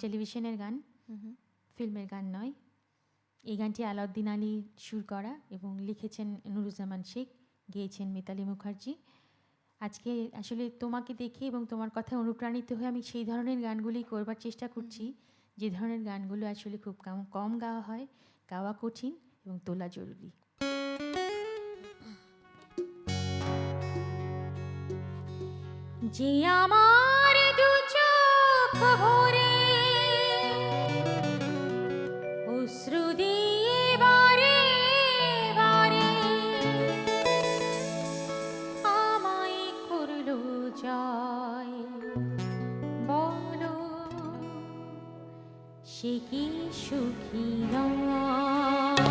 টেলিভিশনের গান, ফিল্মের গান নয়। এই গানটি আলাউদ্দিন আলী সুর করা এবং লিখেছেন নুরুজ্জামান শেখ, গেয়েছেন মিতালি মুখার্জি। আজকে আসলে তোমাকে দেখে এবং তোমার কথায় অনুপ্রাণিত হয়ে আমি সেই ধরনের গানগুলি করবার চেষ্টা করছি, যে ধরনের গানগুলো আসলে খুব কম গাওয়া হয়, গাওয়া কঠিন এবং তোলা জরুরি। যে আমার দু চোখ ভরে অশ্রু দিয়ে বারে বারে আমায় করলো জয়, বলো সে কি সুখী নয়।